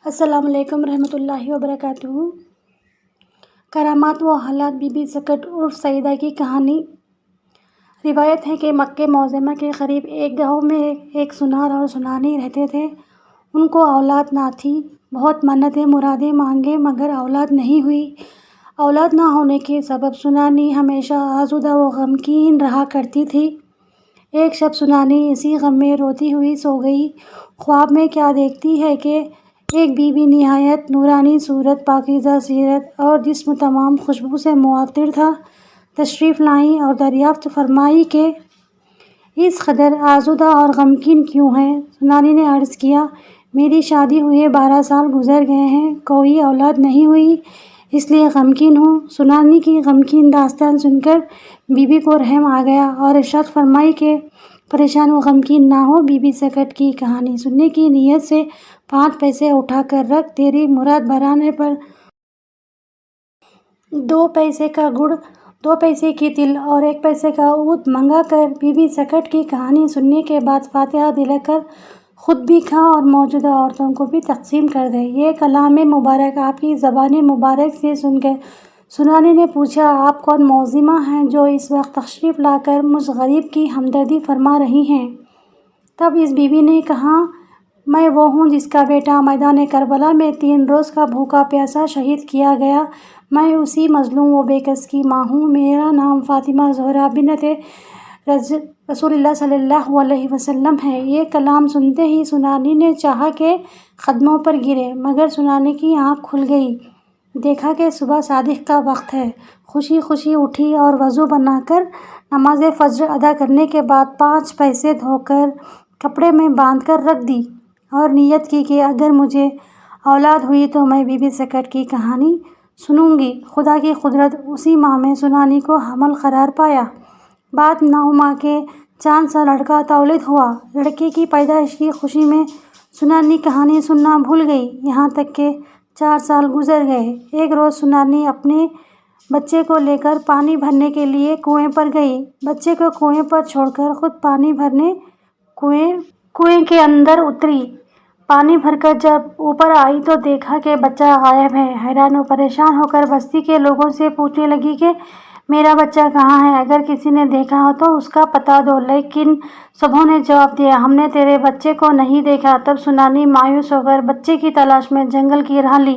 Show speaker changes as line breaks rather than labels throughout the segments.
السلام علیکم ورحمۃ اللہ وبرکاتہ۔ کرامات و حالات بی بی سکٹ عرف سعیدہ کی کہانی۔ روایت ہے کہ مکہ معظمہ کے قریب ایک گاؤں میں ایک سنار اور سنانی رہتے تھے۔ ان کو اولاد نہ تھی۔ بہت منتیں مرادیں مانگے مگر اولاد نہیں ہوئی۔ اولاد نہ ہونے کے سبب سنانی ہمیشہ آزردہ و غمگین رہا کرتی تھی۔ ایک شب سنانی اسی غم میں روتی ہوئی سو گئی۔ خواب میں کیا دیکھتی ہے کہ ایک بی بی نہایت نورانی صورت، پاکیزہ سیرت اور جسم تمام خوشبو سے معطر تھا، تشریف لائیں اور دریافت فرمائی کہ اس قدر آزردہ اور غمگین کیوں ہیں؟ سنانی نے عرض کیا، میری شادی ہوئے 12 سال گزر گئے ہیں، کوئی اولاد نہیں ہوئی، اس لیے غمگین ہوں۔ سنانی کی غمگین داستان سن کر بی بی کو رحم آ گیا اور ارشاد فرمائی کہ پریشان و غمگین نہ ہو، بی بی سکٹ کی کہانی سننے کی نیت سے 5 پیسے اٹھا کر رکھ، تیری مراد بھرانے پر 2 پیسے کا گڑ، 2 پیسے کی تل اور 1 پیسے کا عود منگا کر بی بی سکٹ کی کہانی سننے کے بعد فاتحہ دلا کر خود بھی کھا اور موجودہ عورتوں کو بھی تقسیم کر دے۔ یہ کلام مبارک آپ کی زبان مبارک سے سن کر سنانی نے پوچھا، آپ کون معظمہ ہیں جو اس وقت تشریف لا کر مجھ غریب کی ہمدردی فرما رہی ہیں؟ تب اس بی بی نے کہا، میں وہ ہوں جس کا بیٹا میدان کربلا میں 3 روز کا بھوکا پیاسا شہید کیا گیا۔ میں اسی مظلوم و بے کس کی ماں ہوں۔ میرا نام فاطمہ زہرا بنت رسول اللہ صلی اللہ علیہ وسلم ہے۔ یہ کلام سنتے ہی سنانی نے چاہا کہ قدموں پر گرے، مگر سنانی کی آنکھ کھل گئی۔ دیکھا کہ صبح صادق کا وقت ہے۔ خوشی خوشی اٹھی اور وضو بنا کر نماز فجر ادا کرنے کے بعد 5 پیسے دھو کر کپڑے میں باندھ کر رکھ دی اور نیت کی کہ اگر مجھے اولاد ہوئی تو میں بی بی سکٹ کی کہانی سنوں گی۔ خدا کی قدرت، اسی ماہ میں سنانی کو حمل قرار پایا۔ بعد 9 ماہ کے چاند سا لڑکا تولد ہوا۔ لڑکے کی پیدائش کی خوشی میں سنانی کہانی سننا بھول گئی، یہاں تک کہ 4 سال گزر گئے۔ ایک روز سنانی اپنے بچے کو لے کر پانی بھرنے کے لیے کنویں پر گئی۔ بچے کو کنویں پر چھوڑ کر خود پانی بھرنے کنویں کے اندر اتری۔ پانی بھر کر جب اوپر آئی تو دیکھا کہ بچہ غائب ہے۔ حیران و پریشان ہو کر بستی کے لوگوں سے پوچھنے لگی کہ میرا بچہ کہاں ہے؟ اگر کسی نے دیکھا ہو تو اس کا پتہ دو۔ لیکن سبھوں نے جواب دیا، ہم نے تیرے بچے کو نہیں دیکھا۔ تب سنانی مایوس ہو کر بچے کی تلاش میں جنگل کی راہ لی۔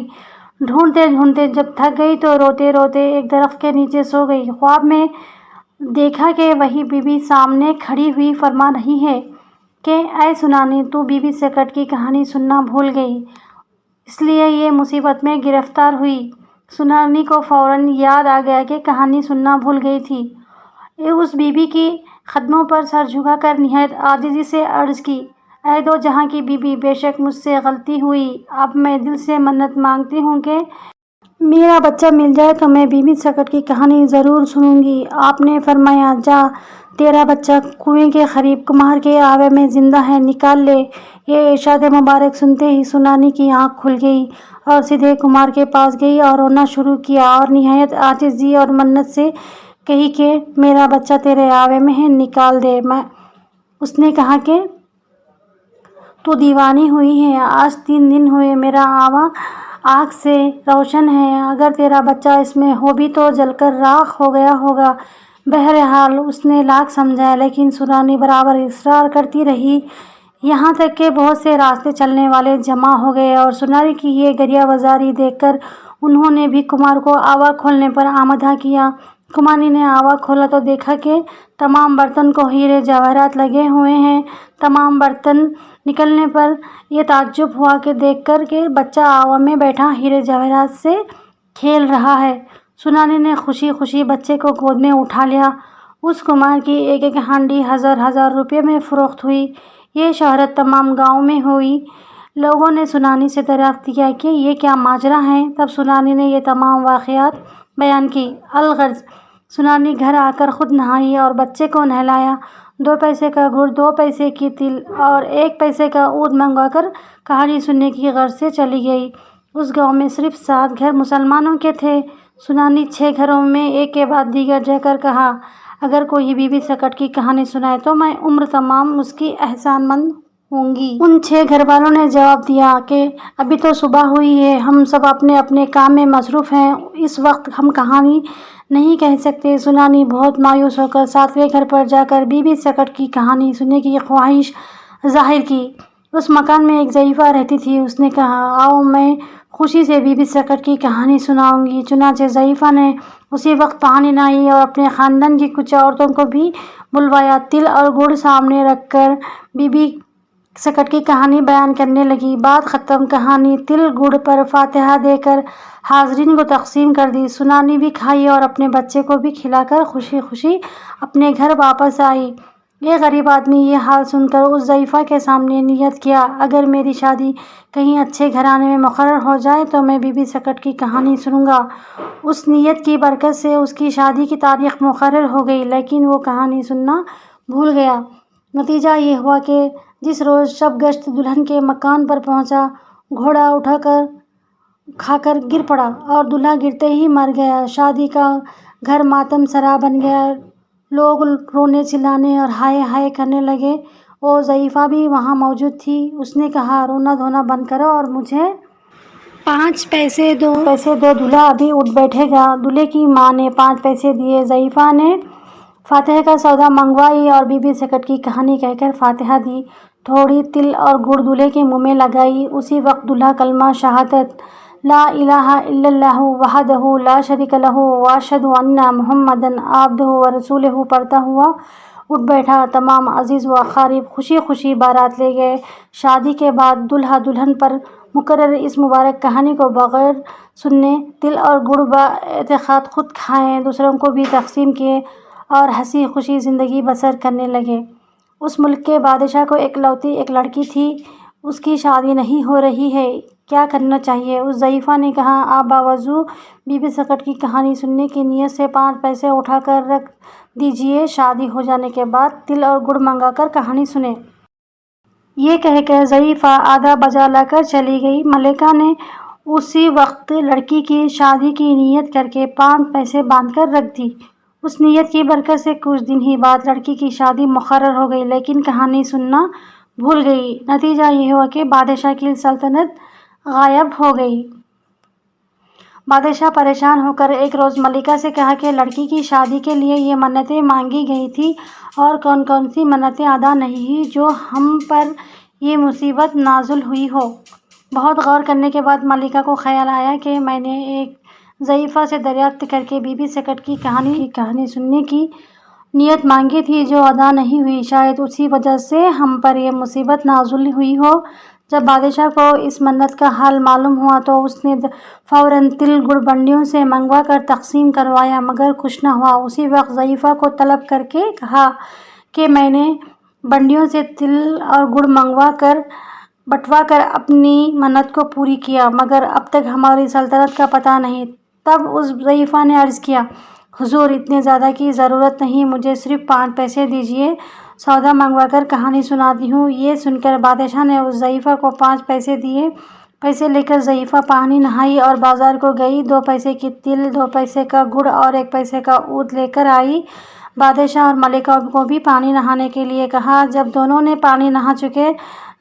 ڈھونڈتے ڈھونڈتے جب تھک گئی تو روتے روتے ایک درخت کے نیچے سو گئی۔ خواب میں دیکھا کہ وہی بی بی سامنے کھڑی ہوئی فرما رہی ہے کہ اے سنانی، تو بی بی سکٹ کی کہانی سننا بھول گئی، اس لیے یہ مصیبت میں گرفتار ہوئی۔ سنانی کو فوراً یاد آ گیا کہ کہانی سننا بھول گئی تھی۔ اس بی بی کی قدموں پر سر جھکا کر نہایت عاجزی سے عرض کی، اے دو جہاں کی بی بی، بے شک مجھ سے غلطی ہوئی۔ اب میں دل سے منت مانگتی ہوں کہ میرا بچہ مل جائے تو میں بی بی سکٹ کی کہانی ضرور سنوں گی۔ آپ نے فرمایا، جا، تیرا بچہ کنویں کے قریب کمار کے آوے میں زندہ ہے، نکال لے۔ یہ ارشاد مبارک سنتے ہی سنانی کی آنکھ کھل گئی اور سیدھے کمار کے پاس گئی اور رونا شروع کیا اور نہایت عاجزی اور منت سے کہی کہ میرا بچہ تیرے آوے میں ہے، نکال دے۔ اس نے کہا کہ تو دیوانی ہوئی ہے، آج 3 دن ہوئے میرا آوا آگ سے روشن ہے، اگر تیرا بچہ اس میں ہو بھی تو جل کر راکھ ہو گیا ہوگا۔ بہرحال اس نے لاکھ سمجھایا لیکن سنانی برابر اصرار کرتی رہی، یہاں تک کہ بہت سے راستے چلنے والے جمع ہو گئے اور سنانی کی یہ گریہ وزاری دیکھ کر انہوں نے بھی کمار کو آوا کھولنے پر آمادہ کیا۔ کماری نے آوا کھولا تو دیکھا کہ تمام برتن کو ہیرے جواہرات لگے ہوئے ہیں۔ تمام برتن نکلنے پر یہ تعجب ہوا کہ دیکھ کر کہ بچہ آوا میں بیٹھا ہیرے جواہرات سے کھیل رہا ہے۔ سنانی نے خوشی خوشی بچے کو گود میں اٹھا لیا۔ اس کمار کی ایک ایک ہانڈی ہزار روپے میں فروخت ہوئی۔ یہ شہرت تمام گاؤں میں ہوئی۔ لوگوں نے سنانی سے دریافت کیا کہ یہ کیا ماجرا ہے؟ تب سنانی نے یہ تمام واقعات بیان کی۔ الغرض، سنانی گھر آ کر خود نہائی اور بچے کو نہلایا، 2 پیسے کا گڑ، 2 پیسے کی تل اور 1 پیسے کا عود منگوا کر کہانی سننے کی غرض سے چلی گئی۔ اس گاؤں میں صرف 7 گھر مسلمانوں کے تھے۔ سنانی 6 گھروں میں ایک کے بعد دیگر جا کر کہا، اگر کوئی بی بی سکٹ کی کہانی سنائے تو میں عمر تمام اس کی احسان مند ہوں گی۔ ان 6 گھر والوں نے جواب دیا کہ ابھی تو صبح ہوئی ہے، ہم سب اپنے اپنے کام میں مصروف ہیں، اس وقت ہم کہانی نہیں کہہ سکتے۔ سنانی بہت مایوس ہو کر 7ویں گھر پر جا کر بی بی سکٹ کی کہانی سننے کی خواہش ظاہر کی۔ اس مکان میں ایک ضعیفہ رہتی تھی۔ اس نے کہا، آؤ میں خوشی سے بی بی سکٹ کی کہانی سناؤں گی۔ چنانچہ ضعیفہ نے اسی وقت پانی لائی اور اپنے خاندان کی کچھ عورتوں کو بھی بلوایا۔ تل اور گڑ سامنے رکھ کر بی بی سکٹ کی کہانی بیان کرنے لگی۔ بات ختم، کہانی تل گڑ پر فاتحہ دے کر حاضرین کو تقسیم کر دی۔ سنانی بھی کھائی اور اپنے بچے کو بھی کھلا کر خوشی خوشی اپنے گھر واپس آئی۔ ایک غریب آدمی یہ حال سن کر اس ضعیفہ کے سامنے نیت کیا، اگر میری شادی کہیں اچھے گھرانے میں مقرر ہو جائے تو میں بی بی سکٹ کی کہانی سنوں گا۔ اس نیت کی برکت سے اس کی شادی کی تاریخ مقرر ہو گئی، لیکن وہ کہانی سننا بھول گیا۔ نتیجہ یہ ہوا کہ جس روز شب گشت دلہن کے مکان پر پہنچا، گھوڑا اٹھا کر کھا کر گر پڑا اور دلہا گرتے ہی مر گیا۔ شادی کا گھر ماتم سرا بن گیا۔ لوگ رونے چلانے اور ہائے ہائے کرنے لگے۔ وہ ضعیفہ بھی وہاں موجود تھی۔ اس نے کہا، رونا دھونا بند کرو اور مجھے 5 پیسے دو۔ دلہا ابھی اٹھ بیٹھے گا۔ دلہے کی ماں نے 5 پیسے دیے۔ ضعیفہ نے فاتحہ کا سودا منگوائی اور بی بی سکٹ کی کہانی کہہ کر فاتحہ دی۔ تھوڑی تل اور گڑ دلہے کے منہ میں لگائی۔ اسی وقت دلہا کلمہ شہادت لا الہ الا اللہ وحدہ لا شریک لہ واشہد ان محمدًا عبدہ ورسولہ پڑھتا ہوا اٹھ بیٹھا۔ تمام عزیز و اقارب خوشی خوشی بارات لے گئے۔ شادی کے بعد دلہا دلہن پر مقرر اس مبارک کہانی کو بغیر سنے تل اور گڑ باعتقاد خود کھائے، دوسروں کو بھی تقسیم کیے اور ہنسی خوشی زندگی بسر کرنے لگے۔ اس ملک کے بادشاہ کو اکلوتی ایک لڑکی تھی، اس کی شادی نہیں ہو رہی ہے، کیا کرنا چاہیے؟ اس ضعیفہ نے کہا، آپ باوضو بی بی سکٹ کی کہانی سننے کی نیت سے 5 پیسے اٹھا کر رکھ دیجئے، شادی ہو جانے کے بعد تل اور گڑ منگا کر کہانی سنیں۔ یہ کہہ کر ضعیفہ آدھا بجا لا کر چلی گئی۔ ملکہ نے اسی وقت لڑکی کی شادی کی نیت کر کے 5 پیسے باندھ کر رکھ دی۔ اس نیت کی برکت سے کچھ دن ہی بعد لڑکی کی شادی مقرر ہو گئی، لیکن کہانی سننا بھول گئی۔ نتیجہ یہ ہوا کہ بادشاہ کی سلطنت غائب ہو گئی۔ بادشاہ پریشان ہو کر ایک روز ملکہ سے کہا کہ لڑکی کی شادی کے لیے یہ منتیں مانگی گئی تھیں اور کون کون سی منتیں ادا نہیں ہوئی جو ہم پر یہ مصیبت نازل ہوئی ہو۔ بہت غور کرنے کے بعد ملکہ کو خیال آیا کہ میں نے ایک ضعیفہ سے دریافت کر کے بی بی سکٹ کی کہانی سننے کی نیت مانگی تھی جو ادا نہیں ہوئی، شاید اسی وجہ سے ہم پر یہ مصیبت نازل ہوئی ہو۔ جب بادشاہ کو اس منت کا حال معلوم ہوا تو اس نے فوراً تل گڑ بنڈیوں سے منگوا کر تقسیم کروایا، مگر کچھ نہ ہوا۔ اسی وقت ضعیفہ کو طلب کر کے کہا کہ میں نے بنڈیوں سے تل اور گڑ بٹوا کر اپنی منت کو پوری کیا، مگر اب تک ہماری سلطنت کا پتہ نہیں۔ تب اس ضعیفہ نے عرض کیا، حضور اتنے زیادہ کی ضرورت نہیں، مجھے صرف 5 پیسے دیجئے، سودا منگوا کر کہانی سناتی ہوں۔ یہ سن کر بادشاہ نے اس ضعیفہ کو 5 پیسے دیے۔ پیسے لے کر ضعیفہ پانی نہائی اور بازار کو گئی۔ 2 پیسے کی تل، 2 پیسے کا گڑ اور 1 پیسے کا عود لے کر آئی۔ بادشاہ اور ملکہ کو بھی پانی نہانے کے لیے کہا۔ جب دونوں نے پانی نہا چکے،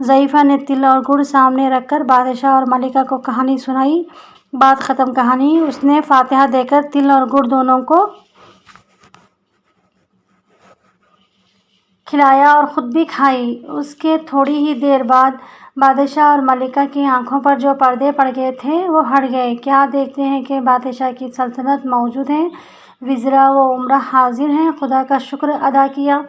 ضعیفہ نے تل اور گڑ سامنے رکھ کر بادشاہ اور ملکہ کو کہانی سنائی۔ بات ختم، کہانی اس نے فاتحہ دے کر تل اور گڑ دونوں کو کھلایا اور خود بھی کھائی۔ اس کے تھوڑی ہی دیر بعد بادشاہ اور ملکہ کی آنکھوں پر جو پردے پڑ گئے تھے وہ ہٹ گئے۔ کیا دیکھتے ہیں کہ بادشاہ کی سلطنت موجود ہے، وزراء و امراء حاضر ہیں، خدا کا شکر ادا کیا۔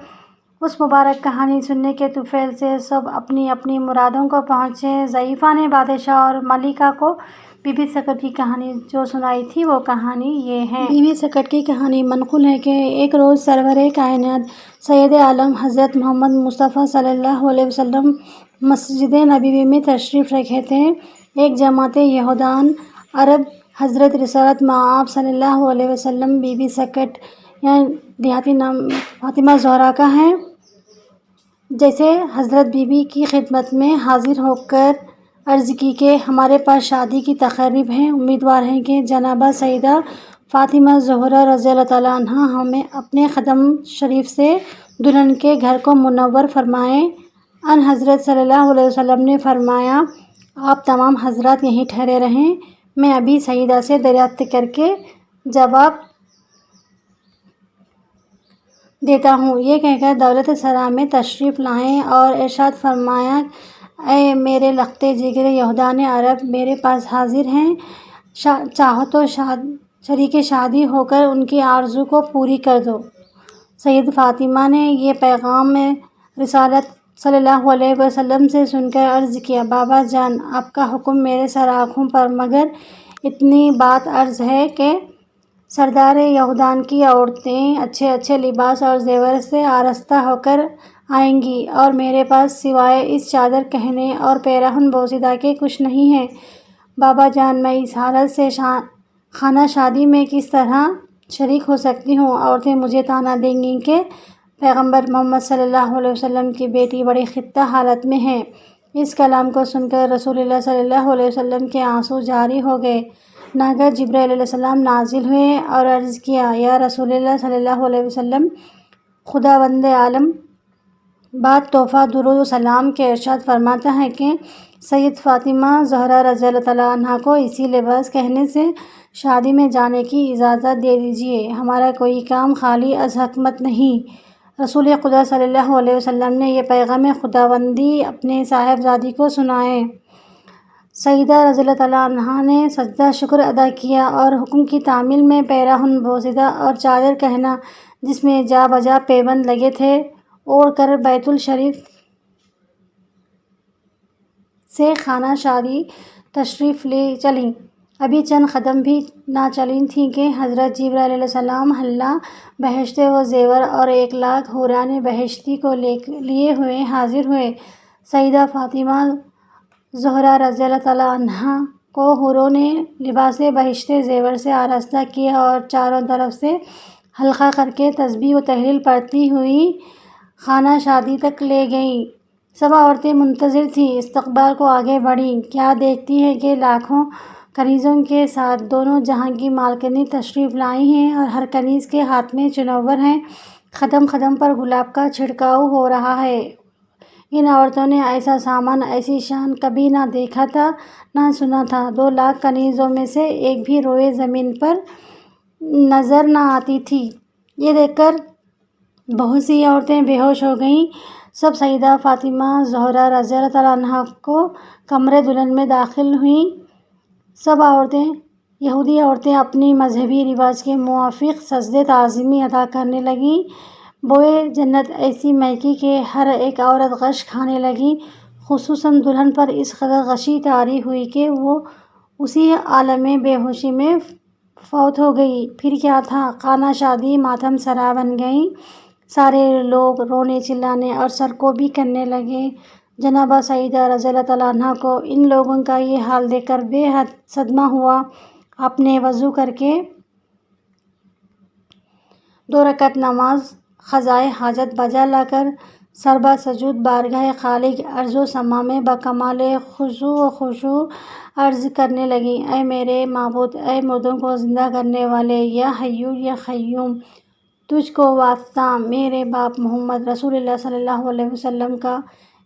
اس مبارک کہانی سننے کے طفیل سے سب اپنی اپنی مرادوں کو پہنچے۔ ضعیفہ نے بادشاہ اور ملکہ کو بی بی سکٹ کی کہانی جو سنائی تھی وہ کہانی یہ ہے۔ بی بی سکٹ کی کہانی منقول ہے کہ ایک روز سرور کائنات سید عالم حضرت محمد مصطفیٰ صلی اللہ علیہ وسلم مسجد نبوی میں تشریف رکھے تھے۔ ایک جماعت یہودان عرب حضرت رسالت مآب صلی اللہ علیہ وسلم بی بی سکٹ دیہاتی نام فاطمہ زہرا کا ہے، جیسے حضرت بی بی کی خدمت میں حاضر ہو کر عرض کی کہ ہمارے پاس شادی کی تقاریب ہیں، امیدوار ہیں کہ جنابہ سیدہ فاطمہ زہرا رضی اللہ تعالیٰ عنہا ہمیں اپنے قدم شریف سے دلہن کے گھر کو منور فرمائیں۔ ان حضرت صلی اللہ علیہ وسلم نے فرمایا آپ تمام حضرات یہیں ٹھہرے رہیں، میں ابھی سیدہ سے دریافت کر کے جواب دیتا ہوں۔ یہ کہہ کر دولت سرا میں تشریف لائیں اور ارشاد فرمایا اے میرے لخت جگر یہودان عرب، میرے پاس حاضر ہیں، چاہو تو شریک شادی ہو کر ان کی آرزو کو پوری کر دو۔ سید فاطمہ نے یہ پیغام رسالت صلی اللہ علیہ وسلم سے سن کر عرض کیا بابا جان آپ کا حکم میرے سر آنکھوں پر، مگر اتنی بات عرض ہے کہ سردار یہودان کی عورتیں اچھے اچھے لباس اور زیور سے آراستہ ہو کر آئیں گی اور میرے پاس سوائے اس چادر کہنے اور پیراہن بوسیدہ کے کچھ نہیں ہے۔ بابا جان میں اس حالت سے خانہ شادی میں کس طرح شریک ہو سکتی ہوں؟ عورتیں مجھے طعنہ دیں گی کہ پیغمبر محمد صلی اللہ علیہ وسلم کی بیٹی بڑی خستہ حالت میں ہے۔ اس کلام کو سن کر رسول اللہ صلی اللہ علیہ وسلم کے آنسو جاری ہو گئے۔ ناگہاں جبرائیل علیہ السلام نازل ہوئے اور عرض کیا یا رسول اللہ صلی اللہ علیہ وسلم، خداوند عالم بعد تحفہ درود و سلام کے ارشاد فرماتا ہے کہ سید فاطمہ زہرا رضی اللہ تعالیٰ عنہا کو اسی لباس کہنے سے شادی میں جانے کی اجازت دے دیجیے، ہمارا کوئی کام خالی از حکمت نہیں۔ رسول خدا صلی اللہ علیہ وسلم نے یہ پیغام خداوندی اپنے صاحبزادی کو سنائے۔ سیدہ رضی اللہ تعالیٰ عنہا نے سجدہ شکر ادا کیا اور حکم کی تعمیل میں پیراہن بوسیدہ اور چادر کہنا جس میں جا بجا پیبند لگے تھے اوڑھ کر بیت الشریف سے خانہ شادی تشریف لے چلیں۔ ابھی چند قدم بھی نہ چلی تھیں کہ حضرت جبرائیل علیہ السلام حلہ بہشت و زیور اور 1,00,000 حوران بہشتی کو لیے ہوئے حاضر ہوئے۔ سیدہ فاطمہ زہرا رضی اللہ تعالیٰ عنہا کو حوروں نے لباس بہشت زیور سے آراستہ کیا اور چاروں طرف سے حلقہ کر کے تسبیح و تحلیل پڑھتی ہوئی خانہ شادی تک لے گئیں۔ سب عورتیں منتظر تھیں، استقبال کو آگے بڑھیں۔ کیا دیکھتی ہیں کہ لاکھوں کنیزوں کے ساتھ دونوں جہاں کی مالکنیں تشریف لائی ہیں اور ہر کنیز کے ہاتھ میں چنور ہے، قدم قدم پر گلاب کا چھڑکاؤ ہو رہا ہے۔ ان عورتوں نے ایسا سامان، ایسی شان کبھی نہ دیکھا تھا نہ سنا تھا۔ 2,00,000 کنیزوں میں سے ایک بھی روئے زمین پر نظر نہ آتی تھی۔ یہ دیکھ کر بہت سی عورتیں بے ہوش ہو گئیں۔ سب سیدہ فاطمہ زہرا رضی اللہ تعالیٰ عنہا کو کمرے دلہن میں داخل ہوئیں۔ سب یہودی عورتیں اپنی مذہبی رواج کے موافق سجدے تعظیمی ادا کرنے لگیں۔ بوئے جنت ایسی مہکی کہ ہر ایک عورت غش کھانے لگی۔ خصوصاً دلہن پر اس قدر غشی طاری ہوئی کہ وہ اسی عالم بے ہوشی میں فوت ہو گئی۔ پھر کیا تھا، خانہ شادی ماتم سرا بن گئی۔ سارے لوگ رونے چلانے اور سرکوبی کرنے لگے۔ جناب سیدہ رضی اللہ تعالیٰ عنہا کو ان لوگوں کا یہ حال دیکھ کر بے حد صدمہ ہوا۔ آپ نے وضو کر کے 2 رکعت نماز قضائے حاجت بجا لا کر سربا سجود بارگاہ خالق ارض و سما میں بکمال خضوع و خشوع عرض کرنے لگیں اے میرے معبود، اے مردوں کو زندہ کرنے والے، یا حیو یا قیوم، تجھ کو واسطہ میرے باپ محمد رسول اللہ صلی اللہ علیہ وسلم کا،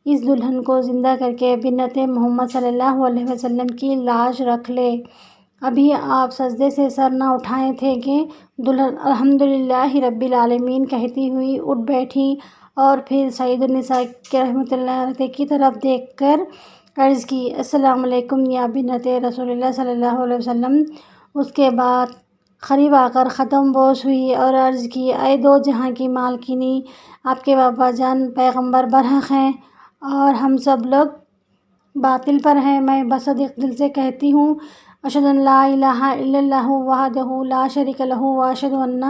اس دلہن کو زندہ کر کے بنت محمد صلی اللہ علیہ وسلم کی لاش رکھ لے۔ ابھی آپ سجدے سے سر نہ اٹھائے تھے کہ دلہن الحمدللہ رب العالمین کہتی ہوئی اٹھ بیٹھی اور پھر سید النساء رحمۃ اللہ علیہ کی طرف دیکھ کر عرض کی السلام علیکم یا بنت رسول اللہ صلی اللہ علیہ وسلم۔ اس کے بعد قریب آ کر قدم بوس ہوئی اور عرض کی اے 2 جہاں کی مالکنی، آپ کے بابا جان پیغمبر برحق ہیں اور ہم سب لوگ باطل پر ہیں۔ میں بصدق دل سے کہتی ہوں اشہد ان لا الہ الا اللہ وحدہ لا شریک لہ واشہد ان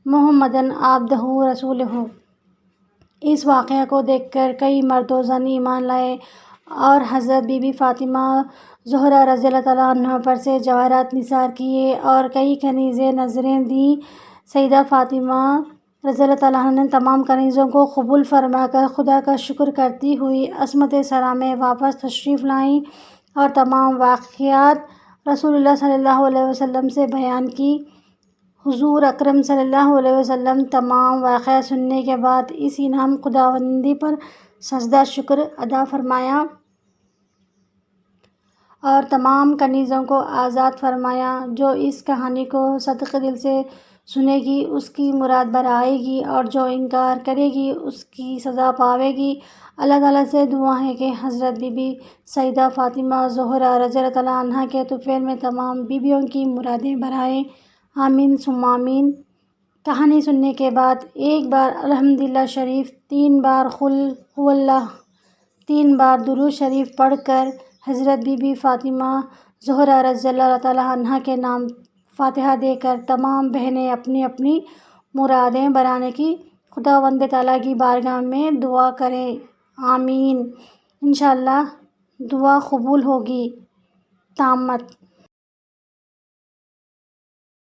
محمدًا عبدہ رسولہ۔ اس واقعہ کو دیکھ کر کئی مرد و زن ایمان لائے اور حضرت بی بی فاطمہ زہرا رضی اللہ تعالیٰ عنہا پر سے جواہرات نثار کیے اور کئی کنیزیں نذریں دیں۔ سیدہ فاطمہ رضی اللہ تعالیٰ عنہا نے تمام کنیزوں کو قبول فرما کر خدا کا شکر کرتی ہوئی عصمت سرا میں واپس تشریف لائیں اور تمام واقعات رسول اللہ صلی اللہ علیہ وسلم سے بیان کی۔ حضور اکرم صلی اللہ علیہ وسلم تمام واقعات سننے کے بعد اس انعام خداوندی پر سجدہ شکر ادا فرمایا اور تمام کنیزوں کو آزاد فرمایا۔ جو اس کہانی کو صدقے دل سے سنے گی اس کی مراد بھر آئے گی اور جو انکار کرے گی اس کی سزا پاوے گی۔ اللہ تعالیٰ سے دعا ہے کہ حضرت بی بی سیدہ فاطمہ زہرا رضی اللہ تعالیٰ عنہا کے طفیل میں تمام بیویوں کی مرادیں بھرائے، آمین ثم آمین۔ کہانی سننے کے بعد ایک بار الحمدللہ شریف، 3 بار قل هو اللہ، 3 بار درود شریف پڑھ کر حضرت بی بی فاطمہ زہرا رضی اللہ تعالیٰ عنہا کے نام فاتحہ دے کر تمام بہنیں اپنی اپنی مرادیں بھرانے کی خداوند تعالیٰ کی بارگاہ میں دعا کریں، آمین۔ انشاءاللہ دعا قبول ہوگی۔ تامت